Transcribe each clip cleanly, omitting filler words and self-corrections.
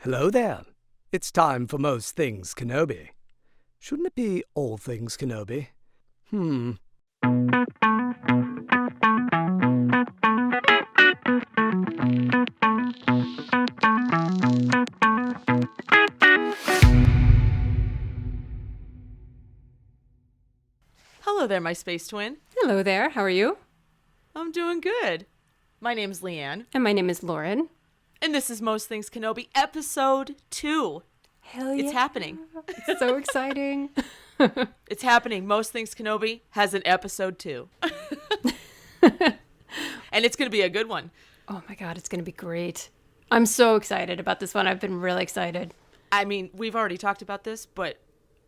Hello there. It's time for Most Things Kenobi. Shouldn't it be All Things Kenobi? Hello there, my space twin. Hello there, how are you? I'm doing good. My name's Leanne, And my name is Lauren. and this is Most Things Kenobi, Episode 2. Hell yeah. It's happening. It's so exciting. It's happening. Most Things Kenobi has an Episode 2. And it's going to be a good one. Oh my god, it's going to be great. I'm so excited about this one. I've been really excited. I mean, we've already talked about this, but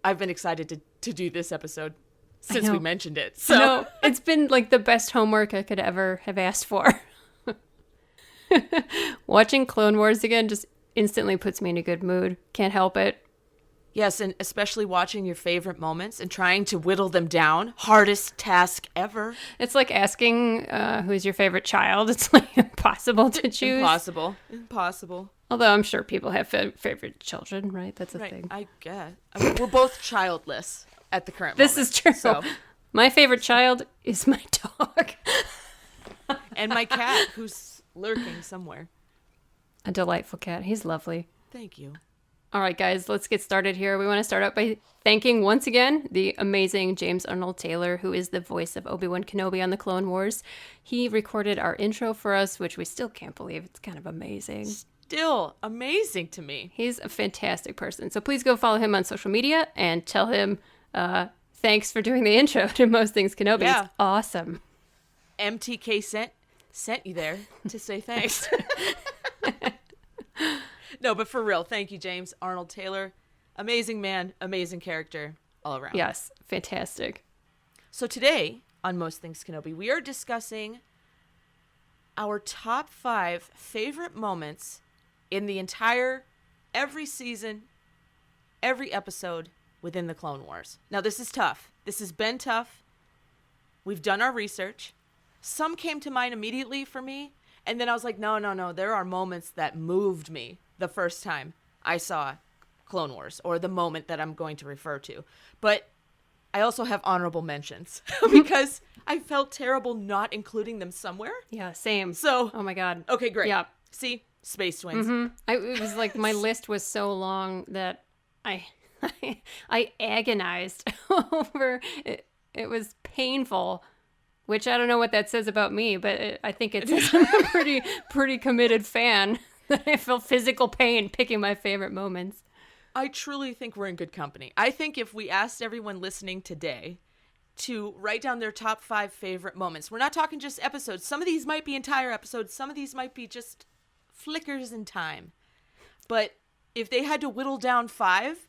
I've been excited to do this episode since we know. mentioned it. So No, it's been like the best homework I could ever have asked for. Watching Clone Wars again just instantly puts me in a good mood. Can't help it. yes, and especially watching your favorite moments and trying to whittle them down. Hardest task ever. It's like asking who's your favorite child. It's like impossible to choose. Impossible. Although I'm sure people have favorite children, right? That's a Right, thing. I guess. I mean, we're both childless at the current This moment. is true. So, My favorite child is my dog. and my cat, who's lurking somewhere. A delightful cat. He's lovely. Thank you. All right, guys, let's get started here. We want to start out by thanking once again the amazing James Arnold Taylor, who is the voice of Obi-Wan Kenobi on the Clone Wars. He recorded our intro for us, which we still can't believe. It's kind of amazing. Still amazing to me. He's a fantastic person. So please go follow him on social media and tell him thanks for doing the intro to Most Things Kenobi. Yeah. It's awesome. MTK sent you there to say thanks. No, but for real, thank you, James Arnold Taylor. Amazing man, amazing character all around. Yes, fantastic. So today on Most Things Kenobi, we are discussing our top 5 favorite moments in the entire, every season, every episode within the Clone Wars. Now, this is tough. This has been tough. We've done our research. Some came to mind immediately for me, and then I was like, no. There are moments that moved me the first time I saw Clone Wars, or the moment that I'm going to refer to. But I also have honorable mentions because I felt terrible not including them somewhere. Yeah, same. So, Oh my God. okay, great. Yeah. See, space twins. It was like my list was so long that I agonized over it. It was painful, which I don't know what that says about me, but I think it's I'm a pretty committed fan that I feel physical pain picking my favorite moments. I truly think we're in good company. I think if we asked everyone listening today to write down their top 5 favorite moments, we're not talking just episodes. Some of these might be entire episodes. Some of these might be just flickers in time. But if they had to whittle down 5,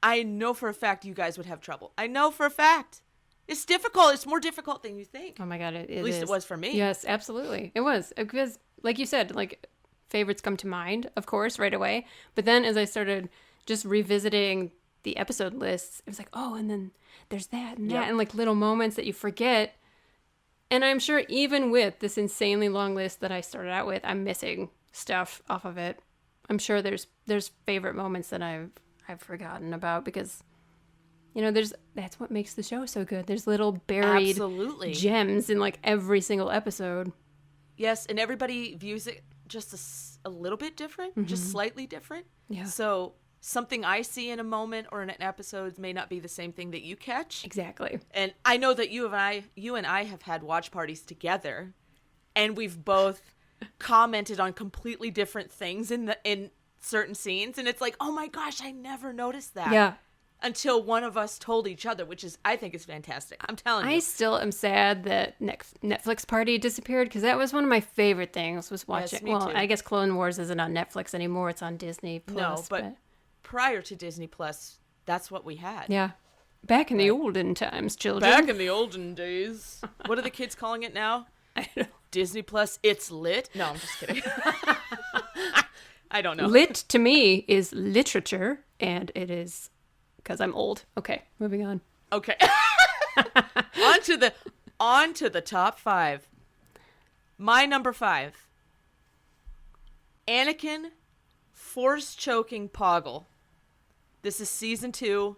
I know for a fact you guys would have trouble. I know for a fact. It's difficult. It's more difficult than you think. Oh my God, it At least it was for me. Yes, absolutely. It was. Because, like you said, like favorites come to mind, of course, right away. But then as I started just revisiting the episode lists, it was like, oh, and then there's that and that, Yep. and like little moments that you forget. And I'm sure even with this insanely long list that I started out with, I'm missing stuff off of it. I'm sure there's favorite moments that I've forgotten about because, you know, that's what makes the show so good. There's little buried Absolutely. gems in like every single episode. Yes, and everybody views it just a little bit different, just slightly different. Yeah. So something I see in a moment or in an episode may not be the same thing that you catch. Exactly. And I know that you and I have had watch parties together, and we've both commented on completely different things in certain scenes, and it's like, oh my gosh, I never noticed that. Yeah. Until one of us told each other, which is, I think, is fantastic. I'm telling I you. still am sad that Netflix Party disappeared because that was one of my favorite things was watching. me Well, too. I guess Clone Wars isn't on Netflix anymore. It's on Disney Plus. No, but prior to Disney Plus, that's what we had. yeah. Back in the olden times, children. Back in the olden days. What are the kids calling it now? I don't know. Disney Plus, it's lit? No, I'm just kidding. I don't know. Lit to me is literature, and it is because I'm old. Okay, moving on. Okay. on to the top 5. My number 5. Anakin force choking Poggle. This is season 2,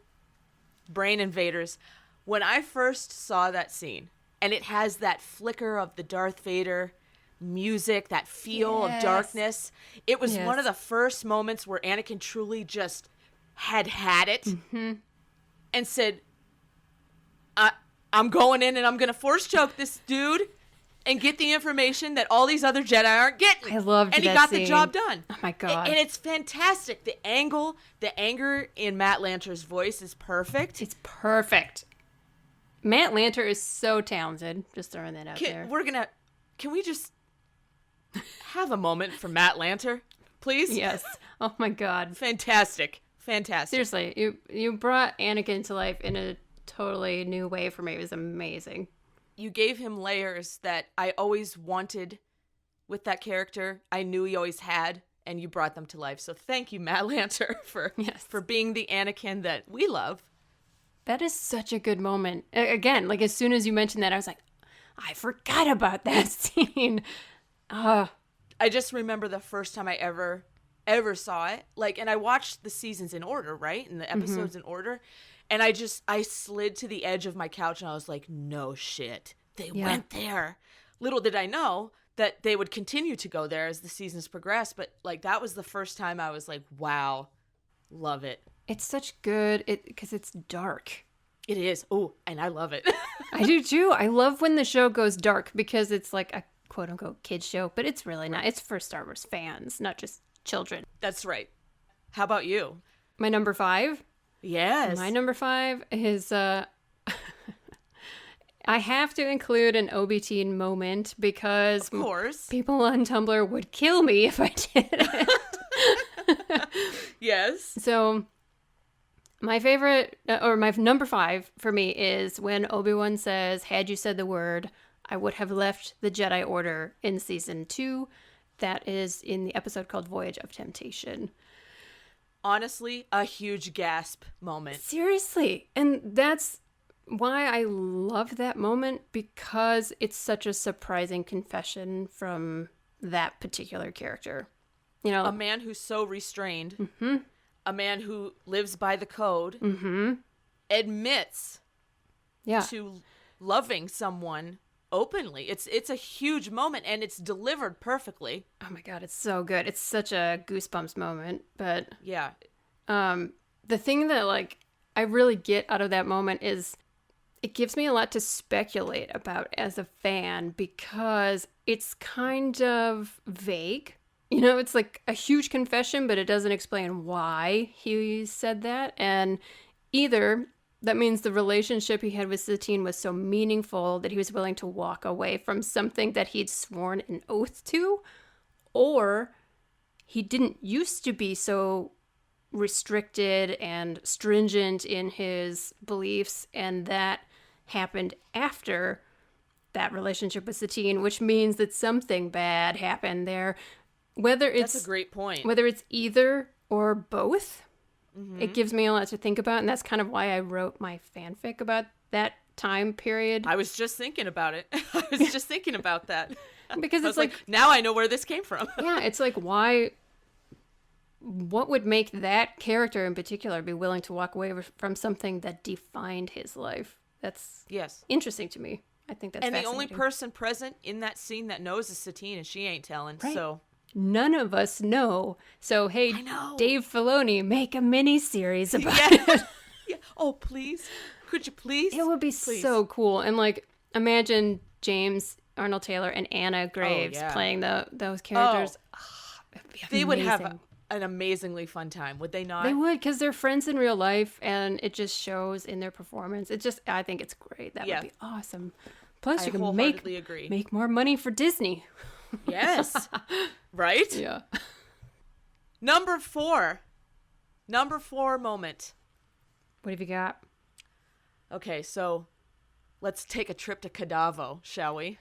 Brain Invaders. When I first saw that scene, and it has that flicker of the Darth Vader music, that feel of darkness, it was one of the first moments where Anakin truly just had it and said, I'm going in and I'm going to force choke this dude and get the information that all these other Jedi aren't getting. I loved that And he got scene. the job done. Oh my God. And it's fantastic. The anger in Matt Lanter's voice is perfect. It's perfect. Matt Lanter is so talented. Just throwing that out there. Can we just have a moment for Matt Lanter, please? Yes. Oh my God. Fantastic. Seriously, you brought Anakin to life in a totally new way for me. It was amazing. You gave him layers that I always wanted with that character. I knew he always had, and you brought them to life. So thank you, Matt Lanter, for being the Anakin that we love. That is such a good moment. Again, like as soon as you mentioned that, I was like, I forgot about that scene. I just remember the first time I ever saw it. Like, and I watched the seasons in order, right? And the episodes in order. And I slid to the edge of my couch and I was like, no shit. They went there. Little did I know that they would continue to go there as the seasons progressed. But like, that was the first time I was like, wow, love it. It's such good, because it's dark. It is. Oh, and I love it. I do too. I love when the show goes dark because it's like a quote unquote kids show, but it's really not. It's for Star Wars fans, not just children. That's right. How about you? My number 5? Yes. My number 5 is I have to include an Obi-Wan moment because of course people on Tumblr would kill me if I didn't. Yes. So my favorite, or my number 5 for me is when Obi-Wan says, had you said the word, I would have left the Jedi Order in season 2. That is in the episode called Voyage of Temptation. Honestly, a huge gasp moment. Seriously. And that's why I love that moment, because it's such a surprising confession from that particular character. You know, a man who's so restrained, a man who lives by the code, admits to loving someone openly. It's a huge moment, and it's delivered perfectly. Oh my God, it's so good. It's such a goosebumps moment. But yeah, the thing that like I really get out of that moment is it gives me a lot to speculate about as a fan, because it's kind of vague. You know, it's like a huge confession, but it doesn't explain why he said that. And either that means the relationship he had with Satine was so meaningful that he was willing to walk away from something that he'd sworn an oath to, or he didn't used to be so restricted and stringent in his beliefs, and that happened after that relationship with Satine, which means that something bad happened there. Whether it's that's a great point. Whether it's either or both, it gives me a lot to think about, and that's kind of why I wrote my fanfic about that time period. I was just thinking about it. I was just thinking about that. Because it's like, now I know where this came from. Yeah, it's like, what would make that character in particular be willing to walk away from something that defined his life? That's interesting to me. I think that's fascinating. And the only person present in that scene that knows is Satine, and she ain't telling. Right. So none of us know. So hey, Dave Filoni, make a mini series about it. Yeah. Oh, please. Could you please? It would be so cool. And like, imagine James Arnold Taylor and Anna Graves playing those characters. They would have an amazingly fun time, would they not? They would, because they're friends in real life, and it just shows in their performance. I think it's great. That would be awesome. Plus, you can make more money for Disney. Yes. Right? Yeah. Number 4 moment. What have you got? Okay, so let's take a trip to Kadavo, shall we?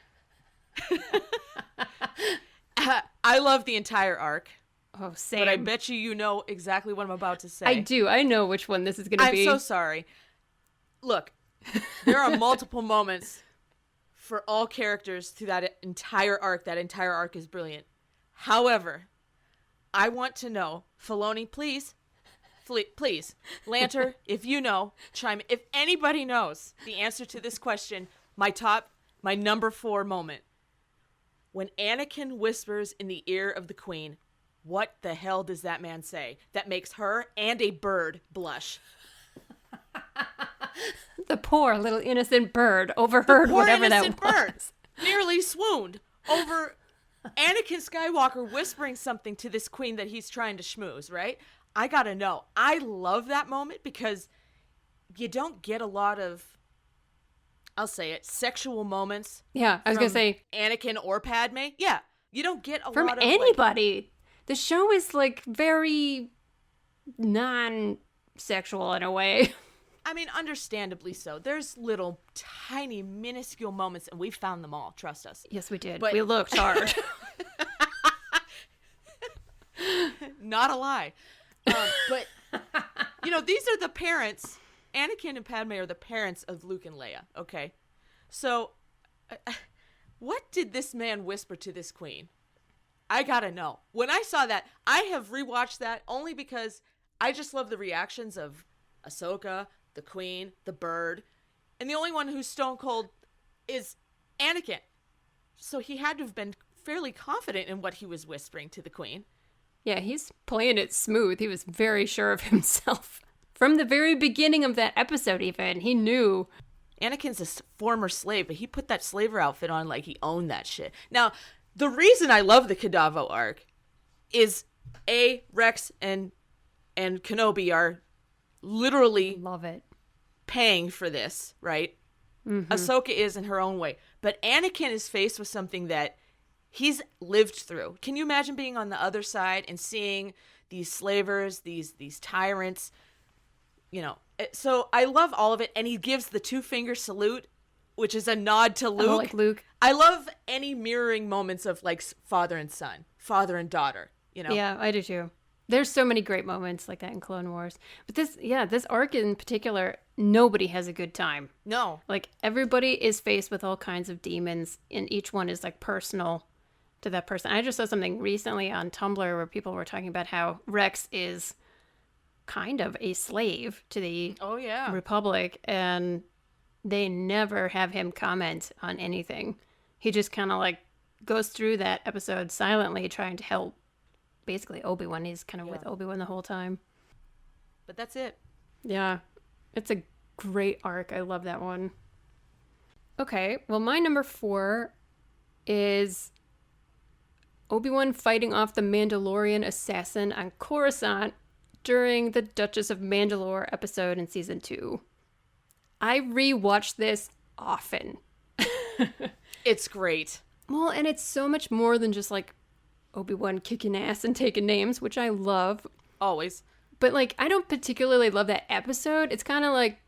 I love the entire arc. Oh, same. But I bet you know exactly what I'm about to say. I do. I know which one this is going to be. I'm so sorry. Look, there are multiple moments for all characters through that entire arc. That entire arc is brilliant. However, I want to know, Filoni, please, please, Lanter, if you know, chime in. If anybody knows the answer to this question, my number 4 moment. When Anakin whispers in the ear of the Queen, what the hell does that man say that makes her and a bird blush? The poor little innocent bird overheard whatever that was. The poor innocent bird nearly swooned over Anakin Skywalker whispering something to this queen that he's trying to schmooze, right? I gotta know. I love that moment because you don't get a lot of, I'll say it, sexual moments. Yeah, I was gonna say Anakin or Padme. Yeah, you don't get a from lot of anybody. The show is like very non-sexual in a way. I mean, understandably so. There's little, tiny, minuscule moments, and we found them all. Trust us. Yes, we did. But we looked hard. Not a lie. But, these are the parents. Anakin and Padme are the parents of Luke and Leia, okay? So, what did this man whisper to this queen? I gotta know. When I saw that, I have rewatched that only because I just love the reactions of Ahsoka, the queen, the bird, and the only one who's stone cold is Anakin. So he had to have been fairly confident in what he was whispering to the queen. Yeah, he's playing it smooth. He was very sure of himself. From the very beginning of that episode even, he knew. Anakin's a former slave, but he put that slaver outfit on like he owned that shit. Now, the reason I love the Kadavo arc is Rex and Kenobi are literally love it, paying for this, right? Mm-hmm. Ahsoka is in her own way, but Anakin is faced with something that he's lived through. Can you imagine being on the other side and seeing these slavers, these tyrants? So I love all of it, and he gives the 2-finger salute, which is a nod to Luke. Oh, like Luke. I love any mirroring moments of like father and son, father and daughter. Yeah, I do too. There's so many great moments like that in Clone Wars. But this arc in particular, nobody has a good time. No. Like, everybody is faced with all kinds of demons, and each one is, like, personal to that person. I just saw something recently on Tumblr where people were talking about how Rex is kind of a slave to the Republic, and they never have him comment on anything. He just kind of, like, goes through that episode silently trying to help basically Obi-Wan. He's kind of with Obi-Wan the whole time. But that's it. Yeah. It's a great arc. I love that one. Okay. Well, my number 4 is Obi-Wan fighting off the Mandalorian assassin on Coruscant during the Duchess of Mandalore episode in season 2. I rewatch this often. It's great. Well, and it's so much more than just like Obi-Wan kicking ass and taking names, which I love. Always. But, like, I don't particularly love that episode. It's kind of, like,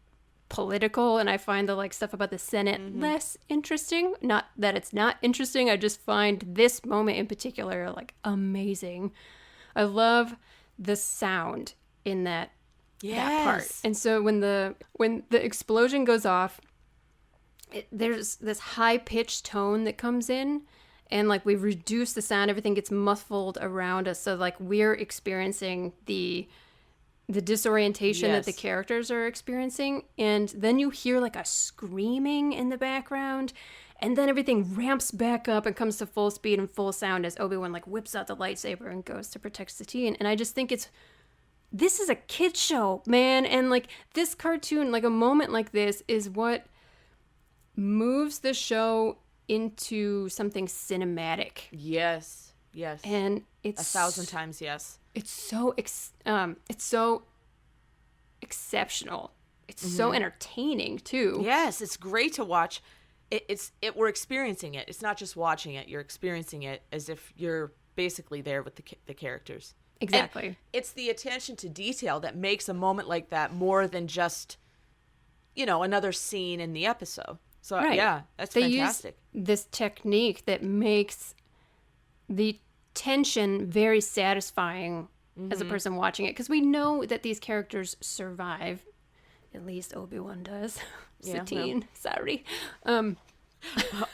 political, and I find the, like, stuff about the Senate less interesting. Not that it's not interesting. I just find this moment in particular, like, amazing. I love the sound in that part. And so when the explosion goes off, there's this high-pitched tone that comes in. And, like, we reduce the sound. Everything gets muffled around us. So, like, we're experiencing the disorientation that the characters are experiencing. And then you hear, like, a screaming in the background. And then everything ramps back up and comes to full speed and full sound as Obi-Wan, like, whips out the lightsaber and goes to protect Satine. And I just think this is a kid's show, man. And, like, this cartoon, like, a moment like this is what moves the show into something cinematic. Yes. And it's 1,000 times yes. It's so exceptional. It's so entertaining too. Yes, it's great to watch. We're experiencing it. It's not just watching it. You're experiencing it as if you're basically there with the characters. Exactly. And it's the attention to detail that makes a moment like that more than just, another scene in the episode. So, yeah, that's fantastic. Use this technique that makes the tension very satisfying as a person watching it. Because we know that these characters survive. At least Obi-Wan does. Satine, sorry.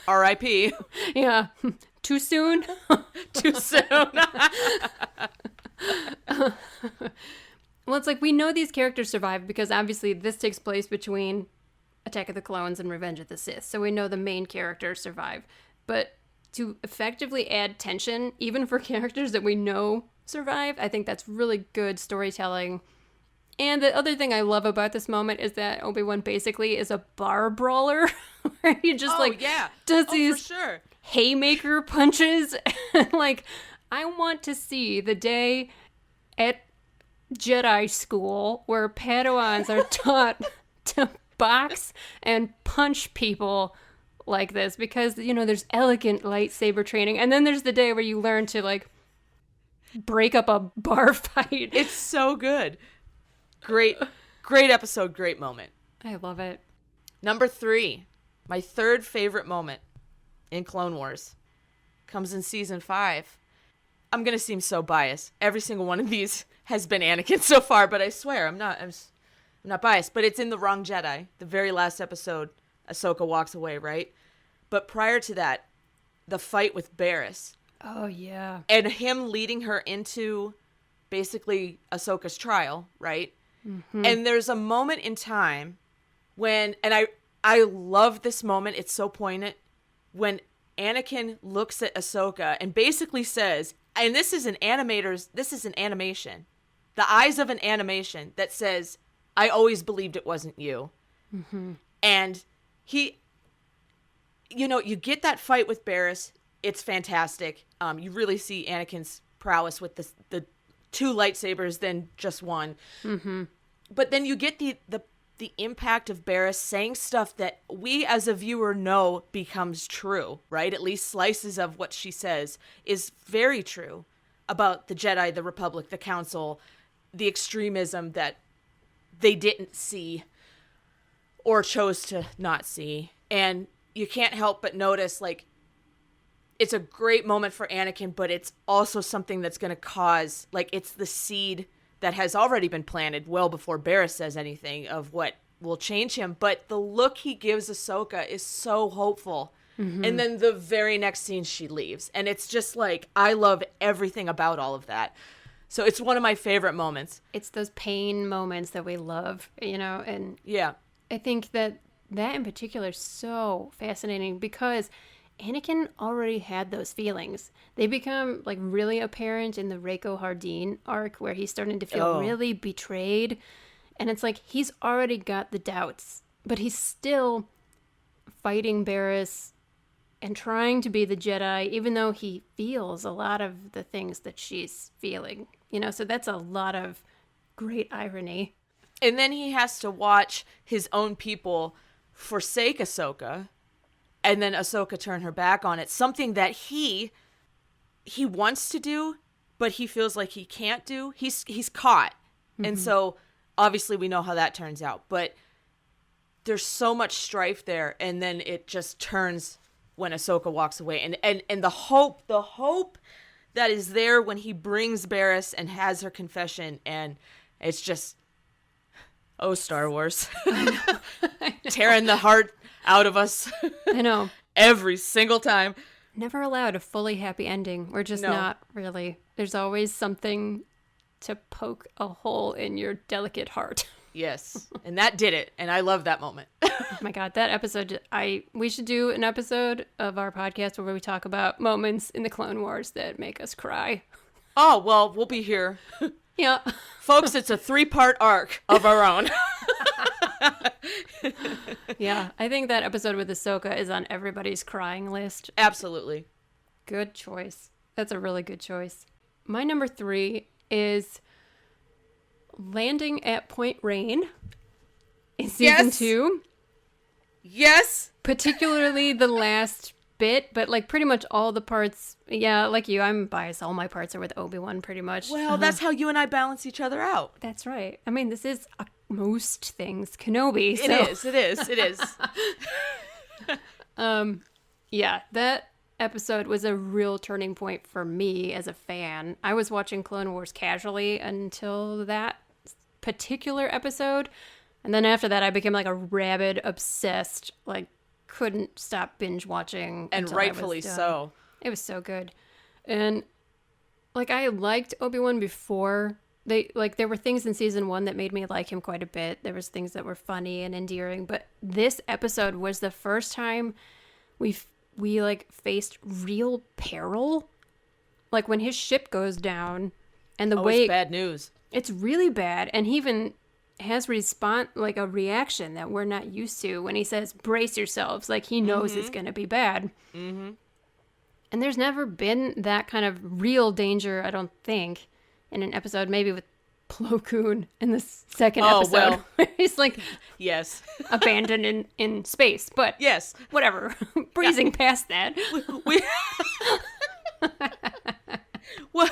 R.I.P. Yeah. Too soon? Too soon. Well, it's like we know these characters survive because obviously this takes place between Attack of the Clones and Revenge of the Sith. So we know the main characters survive. But to effectively add tension, even for characters that we know survive, I think that's really good storytelling. And the other thing I love about this moment is that Obi-Wan basically is a bar brawler where he just does these for sure. haymaker punches. Like, I want to see the day at Jedi school where Padawans are taught to box and punch people like this because, you know, there's elegant lightsaber training. And then there's the day where you learn to, like, break up a bar fight. It's so good. Great episode, great moment. I love it. Number 3, my third favorite moment in Clone Wars comes in season 5. I'm going to seem so biased. Every single one of these has been Anakin so far, but I swear I'm not biased. But it's in The Wrong Jedi, the very last episode. Ahsoka walks away, right? But prior to that, the fight with Barriss. Oh, yeah. And him leading her into basically Ahsoka's trial, right? Mm-hmm. And there's a moment in time when, and I love this moment, it's so poignant, when Anakin looks at Ahsoka and basically says, and this is an animation, the eyes of an animation that says, I always believed it wasn't you. Mm-hmm. And he, you know, you get that fight with Barriss. It's fantastic. You really see Anakin's prowess with the 2 lightsabers than just one. Mm-hmm. But then you get the impact of Barriss saying stuff that we as a viewer know becomes true, right? At least slices of what she says is very true about the Jedi, the Republic, the Council, the extremism that they didn't see or chose to not see. And you can't help but notice, like, it's a great moment for Anakin, but it's also something that's going to cause, like, it's the seed that has already been planted well before Barriss says anything of what will change him. But the look he gives Ahsoka is so hopeful. Mm-hmm. And then the very next scene she leaves. And it's just like, I love everything about all of that. So it's one of my favorite moments. It's those pain moments that we love, you know, and yeah, I think that in particular is so fascinating because Anakin already had those feelings. They become, like, really apparent in the Reiko Hardin arc where he's starting to feel really betrayed. And it's like he's already got the doubts, but he's still fighting Barriss and trying to be the Jedi, even though he feels a lot of the things that she's feeling. You know, so that's a lot of great irony. And then he has to watch his own people forsake Ahsoka. And then Ahsoka turn her back on it. Something that he wants to do, but he feels like he can't do. He's caught. Mm-hmm. And so obviously we know how that turns out. But there's so much strife there. And then it just turns when Ahsoka walks away. And the hope that is there when he brings Barriss and has her confession. And it's just, oh, Star Wars. I know. Tearing the heart out of us. I know. Every single time. Never allowed a fully happy ending. We're just not really. There's always something to poke a hole in your delicate heart. Yes. And that did it. And I love that moment. Oh my God, that episode, we should do an episode of our podcast where we talk about moments in the Clone Wars that make us cry. Oh, well, we'll be here. Yeah. Folks, it's a 3-part arc of our own. Yeah, I think that episode with Ahsoka is on everybody's crying list. Absolutely. Good choice. That's a really good choice. My number 3 is landing at Point Rain in season 2. Yes. Particularly the last bit, but like pretty much all the parts. Yeah, like you, I'm biased. All my parts are with Obi-Wan pretty much. Well, that's how you and I balance each other out. That's right. I mean, this is Most Things Kenobi. So. It is. Yeah, that episode was a real turning point for me as a fan. I was watching Clone Wars casually until that particular episode. And then after that, I became like a rabid, obsessed, like couldn't stop binge watching. And rightfully so. It was so good. And like, I liked Obi-Wan before. There were things in season 1 that made me like him quite a bit. There was things that were funny and endearing, but this episode was the first time we like faced real peril. Like when his ship goes down and the way it's bad news. It's really bad, and he even has a reaction that we're not used to when he says brace yourselves, like he knows it's going to be bad. Mm-hmm. And there's never been that kind of real danger, I don't think, in an episode, maybe with Plo Koon in the second episode. Where he's like, yes, abandoned in space. But yes, whatever. Breezing past that. What?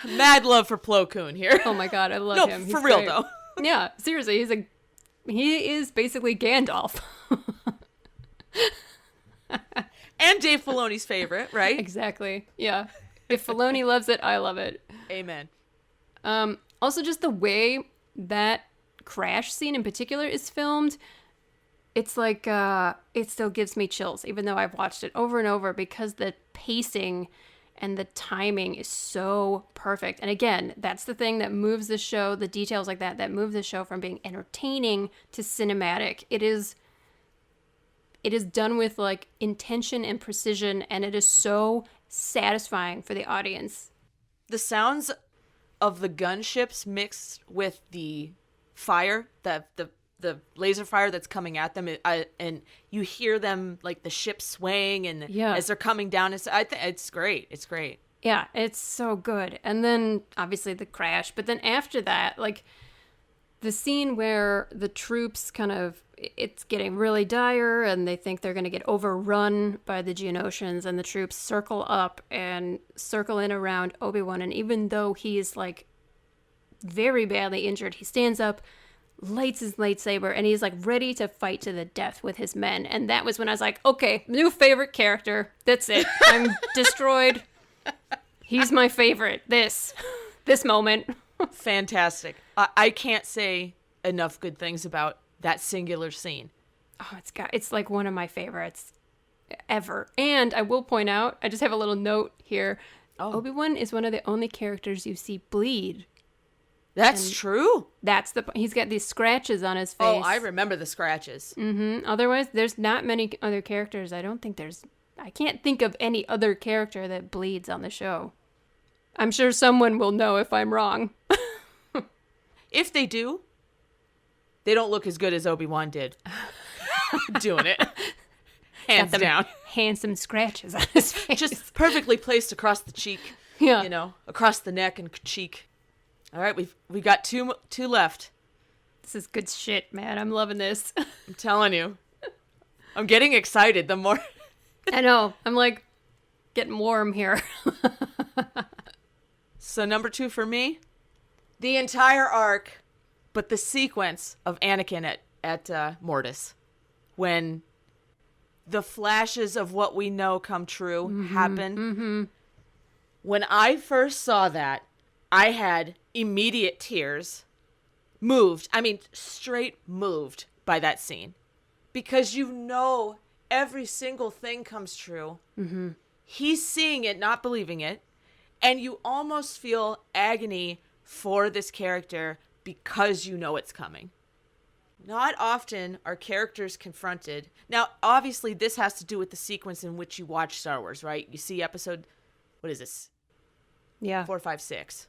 Mad love for Plo Koon here. Oh my god, I love him. He's for real, though. Yeah, seriously, he is basically Gandalf. And Dave Filoni's favorite, right? Exactly. Yeah. If Filoni loves it, I love it. Amen. Also, just the way that crash scene in particular is filmed, it's like, it still gives me chills, even though I've watched it over and over, because the pacing and the timing is so perfect. And again, that's the thing that moves the show, the details like that move the show from being entertaining to cinematic. It is done with like intention and precision, and it is so satisfying for the audience. The sounds of the gunships mixed with the fire, the laser fire that's coming at them, and you hear them, like the ship swaying, and as they're coming down, it's great. It's great. Yeah, it's so good. And then obviously the crash, but then after that, like the scene where the troops it's getting really dire and they think they're going to get overrun by the Geonosians, and the troops circle up and circle in around Obi-Wan. And even though he's like very badly injured, he stands up, lights his lightsaber, and he's like ready to fight to the death with his men. And that was when I was like, okay, new favorite character. That's it. I'm destroyed. He's my favorite. This moment. Fantastic. I can't say enough good things about that singular scene. Oh, it's like one of my favorites ever. And I will point out, I just have a little note here. Oh. Obi-Wan is one of the only characters you see bleed. That's true. He's got these scratches on his face. Oh, I remember the scratches. Mm-hmm. Otherwise, there's not many other characters. I can't think of any other character that bleeds on the show. I'm sure someone will know if I'm wrong. If they do, they don't look as good as Obi-Wan did. Doing it. Hands down. Handsome scratches on his face. Just perfectly placed across the cheek. Yeah. Across the neck and cheek. All right, we got two left. This is good shit, man. I'm loving this. I'm telling you. I'm getting excited the more. I know. I'm like getting warm here. So number 2 for me, the entire arc, but the sequence of Anakin at Mortis, when the flashes of what we know come true happen. Mm-hmm. When I first saw that, I had immediate tears, straight moved by that scene, because every single thing comes true. Mm-hmm. He's seeing it, not believing it, and you almost feel agony for this character because you know it's coming. Not often are characters confronted. Now, obviously, this has to do with the sequence in which you watch Star Wars, right? You see episode, what is this? Yeah. 4, 5, 6.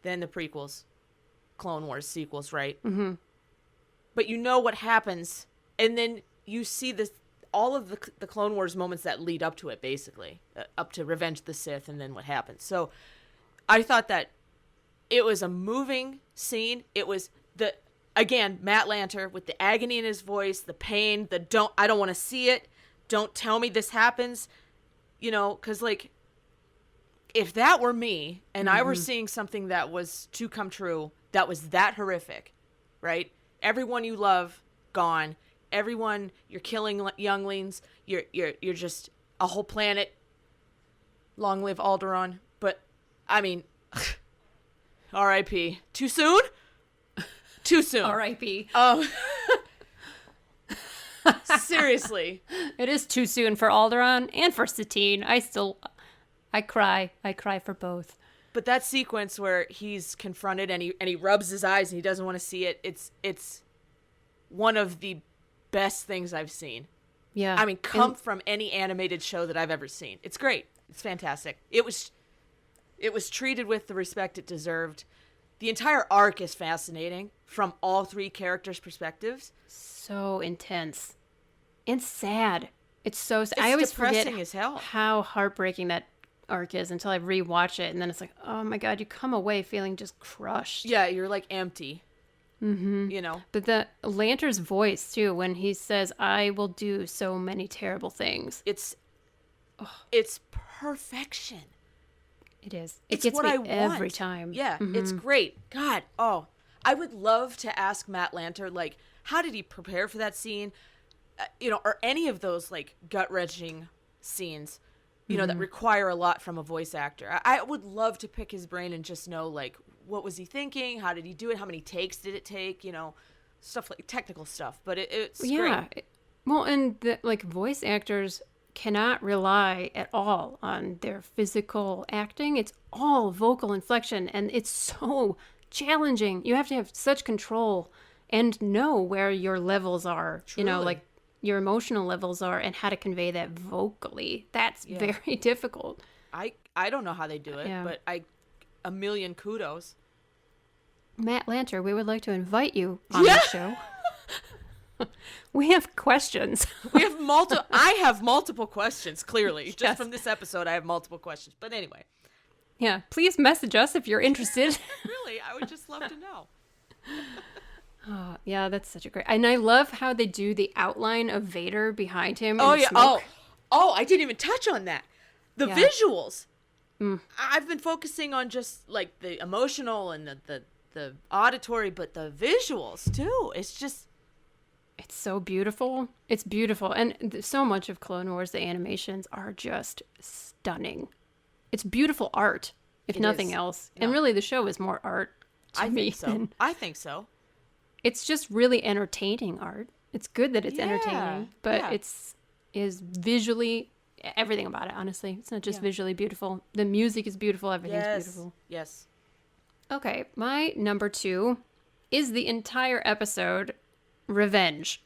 Then the prequels, Clone Wars sequels, right? Mm-hmm. But you know what happens, and then you see all of the Clone Wars moments that lead up to it, basically, up to Revenge of the Sith, and then what happens. So I thought that it was a moving scene. It was again, Matt Lanter with the agony in his voice, the pain, I don't want to see it. Don't tell me this happens. Because like, if that were me and I were seeing something that was to come true, that was that horrific, right? Everyone you love, gone. Everyone, you're killing younglings. You're just a whole planet. Long live Alderaan. But, R.I.P. Too soon? Too soon. R.I.P. Seriously. It is too soon for Alderaan and for Satine. I cry for both. But that sequence where he's confronted and he rubs his eyes and he doesn't want to see it, it's one of the best things I've seen. Yeah. I mean, come from any animated show that I've ever seen. It's great. It's fantastic. It was treated with the respect it deserved. The entire arc is fascinating from all three characters' perspectives. So intense and sad. It's so sad. It's I always depressing forget as hell. how heartbreaking that arc is until I rewatch it, and then it's like, oh my god, you come away feeling just crushed. Yeah, you're like empty. Mm-hmm. You know. But the Lanter's voice too, when he says, "I will do so many terrible things." It's perfection. It is. It's It gets what me I want every time. Yeah, Mhm. it's great. God, I would love to ask Matt Lanter, like, how did he prepare for that scene? Or any of those like gut-wrenching scenes, that require a lot from a voice actor. I would love to pick his brain and just know, like, what was he thinking? How did he do it? How many takes did it take? Stuff like technical stuff. But it's great. Well, and voice actors cannot rely at all on their physical acting. It's all vocal inflection, and it's so challenging. You have to have such control and know where your levels are. Truly. Like your emotional levels are, and how to convey that vocally. That's very difficult. I don't know how they do it, but a million kudos. Matt Lanter, we would like to invite you on the show. We have questions. We have I have multiple questions, clearly. Just from this episode, I have multiple questions. But anyway. Yeah, please message us if you're interested. Really, I would just love to know. Oh, yeah, that's such a great... And I love how they do the outline of Vader behind him. Oh, in the yeah. smoke. I didn't even touch on that. The visuals. I've been focusing on just, like, the emotional and the auditory, but the visuals, too. It's just... It's so beautiful. It's beautiful. And so much of Clone Wars, the animations are just stunning. It's beautiful art, if nothing else. No. And really, the show is more art to me. I think so. It's just really entertaining art. It's good that it's entertaining, but is visually everything about it, honestly. It's not just visually beautiful. The music is beautiful. Everything's beautiful. Yes. Okay, my number 2 is the entire episode Revenge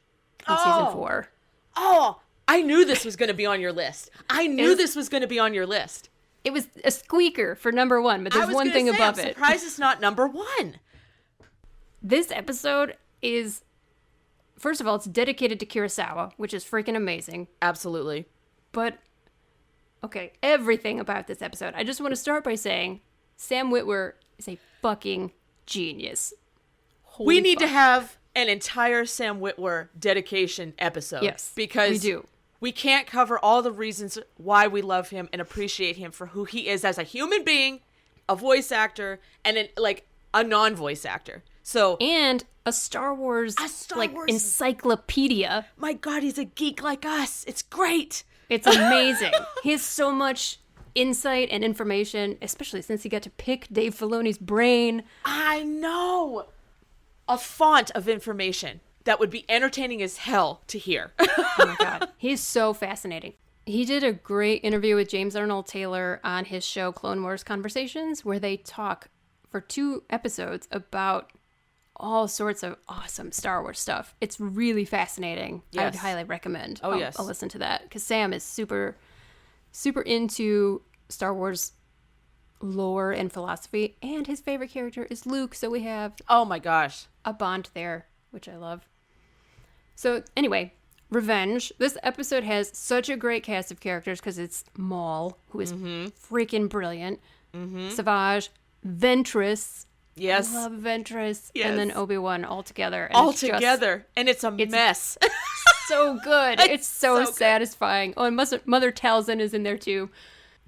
in season 4. Oh, I knew this was going to be on your list. This was going to be on your list. It was a squeaker for number 1, but there's one thing above it. I'm surprised it's not number 1. This episode is, first of all, it's dedicated to Kurosawa, which is freaking amazing. Absolutely. But, okay, everything about this episode. I just want to start by saying Sam Witwer is a fucking genius. We need to have an entire Sam Witwer dedication episode. Yes, because we do. We can't cover all the reasons why we love him and appreciate him for who he is as a human being, a voice actor, and a non-voice actor. And a Star Wars encyclopedia. My God, he's a geek like us. It's great. It's amazing. He has so much insight and information, especially since he got to pick Dave Filoni's brain. I know. A font of information that would be entertaining as hell to hear. Oh my God. He's so fascinating. He did a great interview with James Arnold Taylor on his show Clone Wars Conversations, where they talk for 2 episodes about all sorts of awesome Star Wars stuff. It's really fascinating. Yes. I would highly recommend. Yes. I'll listen to that, because Sam is super, super into Star Wars lore and philosophy, and his favorite character is Luke, so we have oh my gosh, a bond there, which I love. So anyway, Revenge. This episode has such a great cast of characters because it's Maul, who is freaking brilliant, Savage, Ventress. Yes. I love Ventress. Yes. And then Obi-Wan all together. And it's a mess. So good. It's so satisfying. Oh, and Mother Talzin is in there too.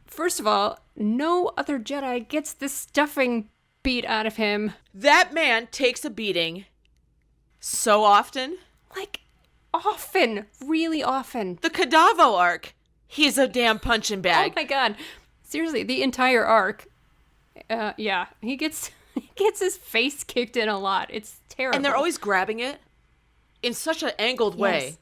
First of all, no other Jedi gets this stuffing beat out of him. That man takes a beating so often. Like, often. Really often. The Kadavo arc. He's a damn punching bag. Oh my God. Seriously, the entire arc. He gets his face kicked in a lot. It's terrible. And they're always grabbing it in such an angled way.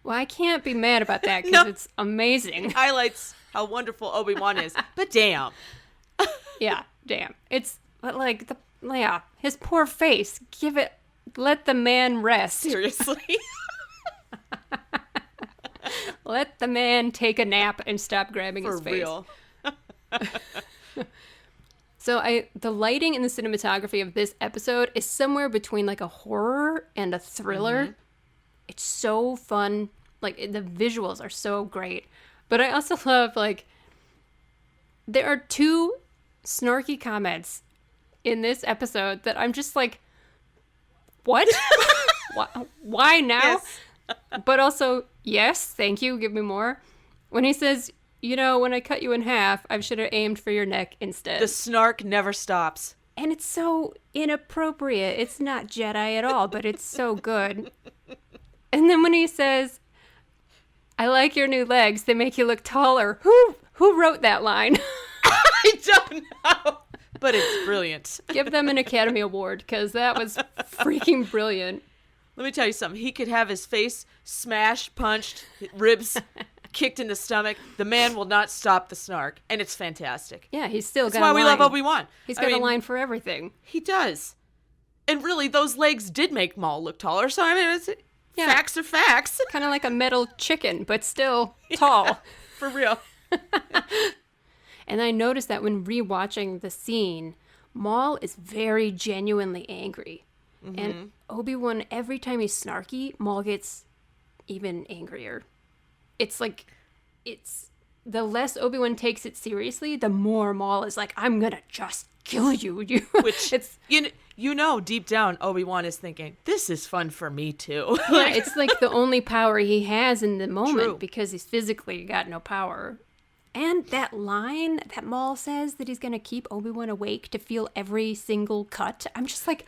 Well, I can't be mad about that because it's amazing. Highlights how wonderful Obi-Wan is. But damn. Yeah, damn. His poor face. Let the man rest. Seriously. Let the man take a nap and stop grabbing his face. For real. So the lighting and the cinematography of this episode is somewhere between like a horror and a thriller. Mm-hmm. It's so fun. Like the visuals are so great. But I also love there are 2 snarky comments in this episode that I'm just like, what? Why now? Yes. But also, yes, thank you, give me more. When he says, when I cut you in half, I should have aimed for your neck instead. The snark never stops. And it's so inappropriate. It's not Jedi at all, but it's so good. And then when he says, I like your new legs, they make you look taller. Who wrote that line? I don't know. But it's brilliant. Give them an Academy Award, because that was freaking brilliant. Let me tell you something. He could have his face smashed, punched, ribs kicked in the stomach. The man will not stop the snark, and it's fantastic. Yeah, he's still That's got a line. That's why we love Obi-Wan. He's got a line for everything. He does. And really, those legs did make Maul look taller, so I mean, facts are facts. Kind of like a metal chicken, but still tall. For real. And I noticed that when rewatching the scene, Maul is very genuinely angry. Mm-hmm. And Obi-Wan, every time he's snarky, Maul gets even angrier. It's the less Obi-Wan takes it seriously, the more Maul is like, I'm gonna just kill you. Which, deep down, Obi-Wan is thinking, this is fun for me too. Yeah, it's like the only power he has in the moment. True. Because he's physically got no power. And that line that Maul says that he's gonna keep Obi-Wan awake to feel every single cut, I'm just like,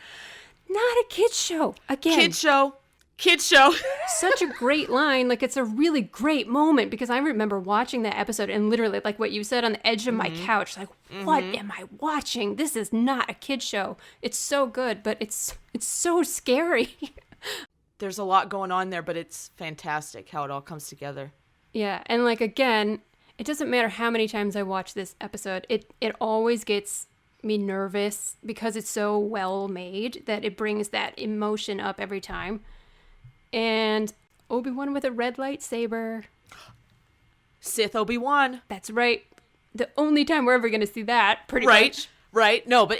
not a kid's show. Again. Kids show. Such a great line. Like, it's a really great moment, because I remember watching that episode and literally, like what you said, on the edge of my couch, like, what am I watching? This is not a kid's show. It's so good, but it's so scary. There's a lot going on there, but it's fantastic how it all comes together. Yeah, and again, it doesn't matter how many times I watch this episode, it always gets me nervous because it's so well made that it brings that emotion up every time. And Obi-Wan with a red lightsaber. Sith Obi-Wan. That's right. The only time we're ever going to see that, pretty much. Right. No, but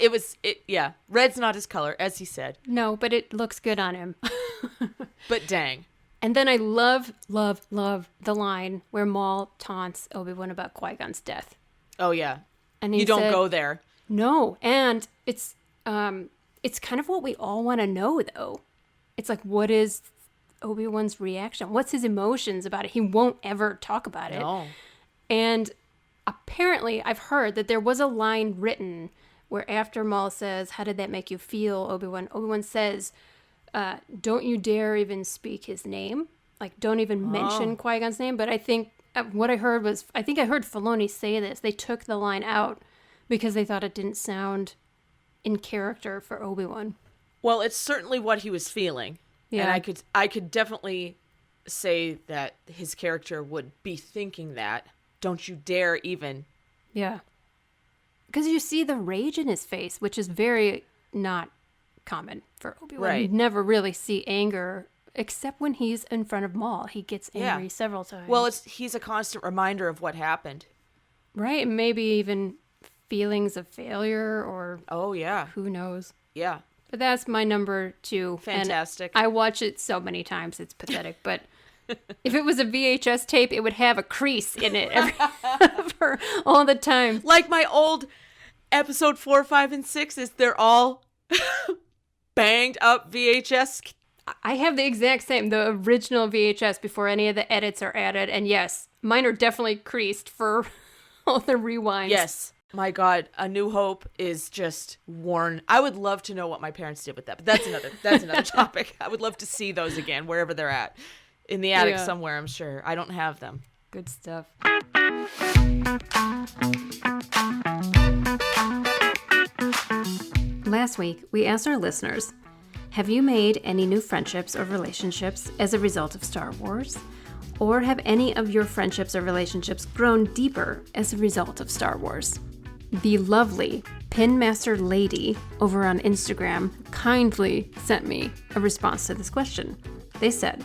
yeah. Red's not his color, as he said. No, but it looks good on him. But dang. And then I love, love, love the line where Maul taunts Obi-Wan about Qui-Gon's death. Oh, yeah. And he don't said, go there. No, and it's kind of what we all want to know, though. It's like, what is Obi-Wan's reaction? What's his emotions about it? He won't ever talk about it. No. And apparently, I've heard that there was a line written where after Maul says, how did that make you feel, Obi-Wan? Obi-Wan says, don't you dare even speak his name. Like, don't even mention Qui-Gon's name. But I think what I heard was, I think I heard Filoni say this. They took the line out because they thought it didn't sound in character for Obi-Wan. Well, it's certainly what he was feeling. Yeah. And I could definitely say that his character would be thinking that. Don't you dare even. Yeah. Because you see the rage in his face, which is very not common for Obi-Wan. Right. You never really see anger, except when he's in front of Maul. He gets angry several times. Well, he's a constant reminder of what happened. Right, and maybe even feelings of failure or... Oh, yeah. Who knows? Yeah. But that's my number 2. Fantastic. And I watch it so many times, it's pathetic. But if it was a VHS tape, it would have a crease in it for all the time. Like my old episode 4, 5, and 6s, they're all banged up VHS. I have the exact same, the original VHS before any of the edits are added. And yes, mine are definitely creased for all the rewinds. Yes. My God, A New Hope is just worn. I would love to know what my parents did with that, but that's another topic. I would love to see those again, wherever they're at. In the attic somewhere, I'm sure. I don't have them. Good stuff. Last week, we asked our listeners, have you made any new friendships or relationships as a result of Star Wars? Or have any of your friendships or relationships grown deeper as a result of Star Wars? The lovely Pinmaster Lady over on Instagram kindly sent me a response to this question. They said,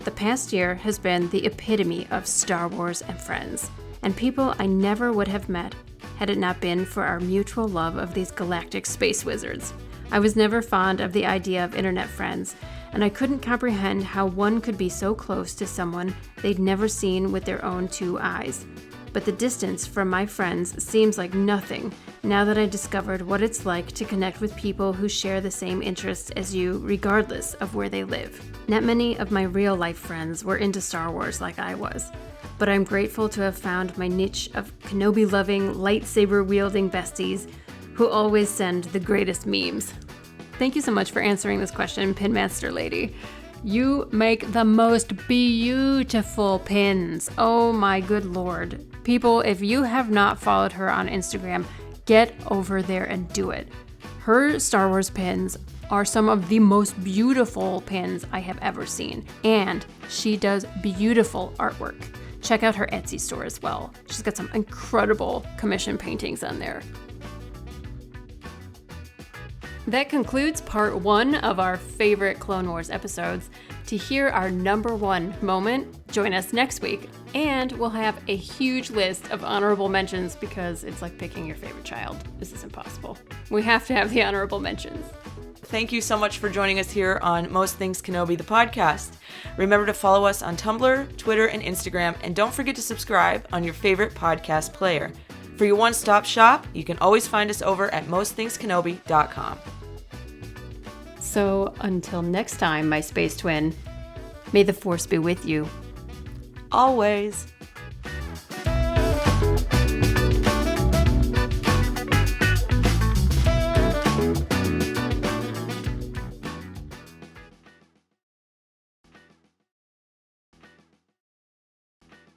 "The past year has been the epitome of Star Wars and friends, and people I never would have met had it not been for our mutual love of these galactic space wizards. I was never fond of the idea of internet friends, and I couldn't comprehend how one could be so close to someone they'd never seen with their own two eyes. But the distance from my friends seems like nothing now that I discovered what it's like to connect with people who share the same interests as you, regardless of where they live. Not many of my real-life friends were into Star Wars like I was, but I'm grateful to have found my niche of Kenobi-loving, lightsaber-wielding besties who always send the greatest memes." Thank you so much for answering this question, Pinmaster Lady. You make the most beautiful pins. Oh my good lord. People, if you have not followed her on Instagram, get over there and do it. Her Star Wars pins are some of the most beautiful pins I have ever seen, and she does beautiful artwork. Check out her Etsy store as well. She's got some incredible commission paintings on there. That concludes part 1 of our favorite Clone Wars episodes. To hear our number 1 moment, join us next week, and we'll have a huge list of honorable mentions because it's like picking your favorite child. This is impossible. We have to have the honorable mentions. Thank you so much for joining us here on Most Things Kenobi, the podcast. Remember to follow us on Tumblr, Twitter, and Instagram, and don't forget to subscribe on your favorite podcast player. For your one-stop shop, you can always find us over at mostthingskenobi.com. So until next time, my space twin, may the Force be with you. Always.